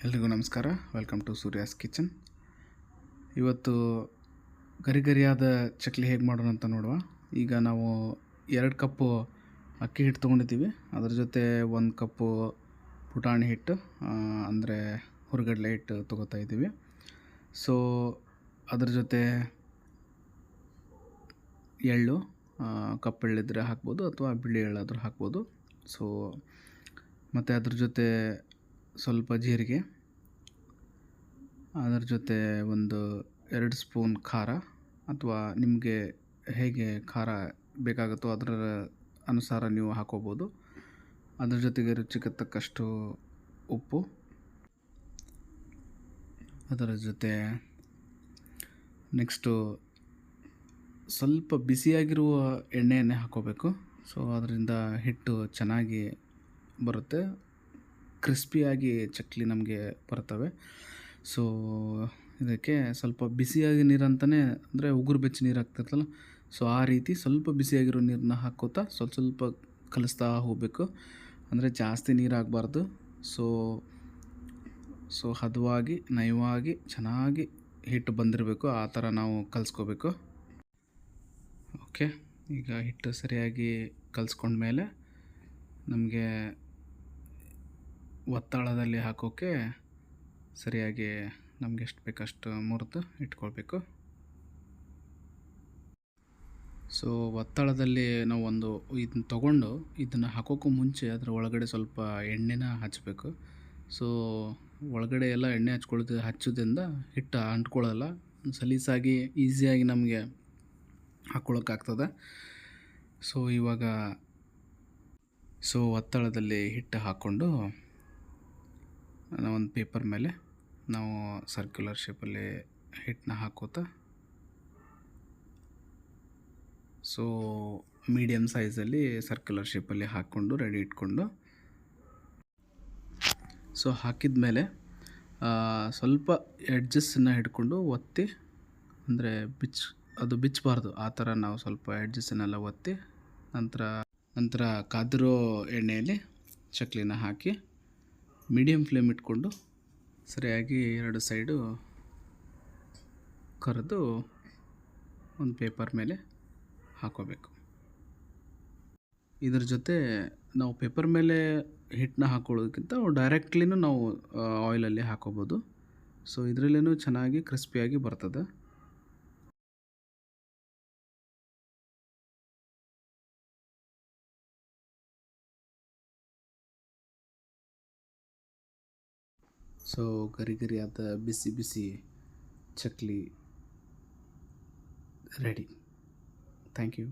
ಎಲ್ರಿಗೂ ನಮಸ್ಕಾರ. Welcome to Surya's kitchen. ಇವತ್ತು ಗರಿಗರಿಯಾದ ಚಕ್ಲಿ ಹೇಗೆ ಮಾಡೋಣ ಅಂತ ನೋಡುವ. ಈಗ ನಾವು 2 ಕಪ್ಪು ಅಕ್ಕಿ ಹಿಟ್ಟು ತೊಗೊಂಡಿದ್ದೀವಿ. ಅದರ ಜೊತೆ 1 ಕಪ್ಪು ಪುಟಾಣಿ ಹಿಟ್ಟು ಅಂದರೆ ಹುರ್ಗಡ್ಲೆ ಹಿಟ್ಟು ತೊಗೋತಾ ಇದ್ದೀವಿ. ಸೊ ಅದ್ರ ಜೊತೆ ಎಳ್ಳು, ಕಪ್ಪೆಳ್ಳಿದ್ರೆ ಹಾಕ್ಬೋದು ಅಥವಾ ಬಿಳಿ ಎಳ್ಳಾದರೂ ಹಾಕ್ಬೋದು. ಸೊ ಮತ್ತು ಅದ್ರ ಜೊತೆ ಸ್ವಲ್ಪ ಜೀರಿಗೆ, ಅದರ ಜೊತೆ ಒಂದು 2 ಸ್ಪೂನ್ ಖಾರ ಅಥವಾ ನಿಮಗೆ ಹೇಗೆ ಖಾರ ಬೇಕಾಗುತ್ತೋ ಅದರ ಅನುಸಾರ ನೀವು ಹಾಕೋಬೋದು. ಅದರ ಜೊತೆಗೆ ರುಚಿಗೆ ತಕ್ಕಷ್ಟು ಉಪ್ಪು, ಅದರ ಜೊತೆ ನೆಕ್ಸ್ಟು ಸ್ವಲ್ಪ ಬಿಸಿಯಾಗಿರುವ ಎಣ್ಣೆಯನ್ನೇ ಹಾಕೋಬೇಕು. ಸೊ ಅದರಿಂದ ಹಿಟ್ಟು ಚೆನ್ನಾಗಿ ಬರುತ್ತೆ, ಕ್ರಿಸ್ಪಿಯಾಗಿ ಚಕ್ಲಿ ನಮಗೆ ಬರ್ತವೆ. ಸೊ ಇದಕ್ಕೆ ಸ್ವಲ್ಪ ಬಿಸಿಯಾಗಿ ನೀರಂತಲೇ, ಅಂದರೆ ಉಗುರು ಬೆಚ್ಚ ನೀರು ಹಾಕ್ತಿರ್ತಲ್ಲ, ಸೊ ಆ ರೀತಿ ಸ್ವಲ್ಪ ಬಿಸಿಯಾಗಿರೋ ನೀರನ್ನ ಹಾಕ್ಕೋತಾ ಸ್ವಲ್ಪ ಕಲಿಸ್ತಾ ಹೋಗಬೇಕು. ಅಂದರೆ ಜಾಸ್ತಿ ನೀರು ಆಗಬಾರ್ದು. ಸೊ ಹದವಾಗಿ ನಯವಾಗಿ ಚೆನ್ನಾಗಿ ಹಿಟ್ಟು ಬಂದಿರಬೇಕು, ಆ ಥರ ನಾವು ಕಲಿಸ್ಕೋಬೇಕು. ಓಕೆ, ಈಗ ಹಿಟ್ಟು ಸರಿಯಾಗಿ ಕಲಿಸ್ಕೊಂಡ್ಮೇಲೆ ನಮಗೆ ಒತ್ತಡದಲ್ಲಿ ಹಾಕೋಕ್ಕೆ ಸರಿಯಾಗಿ ನಮಗೆ ಎಷ್ಟು ಬೇಕಷ್ಟು ಮುರಿದು ಇಟ್ಕೊಳ್ಬೇಕು. ಸೊ ಒತ್ತಡದಲ್ಲಿ ನಾವು ಇದನ್ನ ತೊಗೊಂಡು ಇದನ್ನು ಹಾಕೋಕ್ಕೂ ಮುಂಚೆ ಅದರ ಒಳಗಡೆ ಸ್ವಲ್ಪ ಎಣ್ಣೆನ ಹಚ್ಚಬೇಕು. ಸೊ ಒಳಗಡೆ ಎಲ್ಲ ಎಣ್ಣೆ ಹಚ್ಚೋದ್ರಿಂದ ಹಿಟ್ಟು ಅಂಟ್ಕೊಳ್ಳಲ್ಲ, ಸಲೀಸಾಗಿ ಈಸಿಯಾಗಿ ನಮಗೆ ಹಾಕ್ಕೊಳ್ಳೋಕ್ಕಾಗ್ತದೆ. ಸೊ ಒತ್ತಡದಲ್ಲಿ ಹಿಟ್ಟು ಹಾಕ್ಕೊಂಡು ಒಂದು ಪೇಪರ್ ಮೇಲೆ ನಾವು ಸರ್ಕ್ಯುಲರ್ ಶೇಪಲ್ಲಿ ಹಿಟ್ಟನ್ನ ಹಾಕೋತಾ, ಸೊ ಮೀಡಿಯಮ್ ಸೈಜಲ್ಲಿ ಸರ್ಕ್ಯುಲರ್ ಶೇಪಲ್ಲಿ ಹಾಕ್ಕೊಂಡು ರೆಡಿ ಇಟ್ಕೊಂಡು, ಸೊ ಹಾಕಿದ ಮೇಲೆ ಸ್ವಲ್ಪ ಎಡ್ಜಸ್ಸನ್ನು ಹಿಡ್ಕೊಂಡು ಒತ್ತಿ, ಅಂದರೆ ಅದು ಬಿಚ್ಚಬಾರ್ದು, ಆ ಥರ ನಾವು ಸ್ವಲ್ಪ ಎಡ್ಜಸ್ಸನ್ನೆಲ್ಲ ಒತ್ತಿ ನಂತರ ಕಾದಿರೋ ಎಣ್ಣೆಯಲ್ಲಿ ಚಕ್ಲಿನ ಹಾಕಿ ಮೀಡಿಯಮ್ ಫ್ಲೇಮ್ ಇಟ್ಕೊಂಡು ಸರಿಯಾಗಿ 2 ಸೈಡು ಕರೆದು ಒಂದು ಪೇಪರ್ ಮೇಲೆ ಹಾಕೋಬೇಕು. ಇದ್ರ ಜೊತೆ ನಾವು ಪೇಪರ್ ಮೇಲೆ ಹಿಟ್ಟನ್ನ ಹಾಕೊಳ್ಳೋದಕ್ಕಿಂತ ಡೈರೆಕ್ಟ್ಲಿನೂ ನಾವು ಆಯಿಲಲ್ಲಿ ಹಾಕೋಬೋದು. ಸೊ ಇದರಲ್ಲೂ ಚೆನ್ನಾಗಿ ಕ್ರಿಸ್ಪಿಯಾಗಿ ಬರ್ತದೆ. ಸೊ ಗರಿಗರಿಯಾದ ಬಿಸಿ ಬಿಸಿ ಚಕ್ಲಿ ರೆಡಿ. Thank you.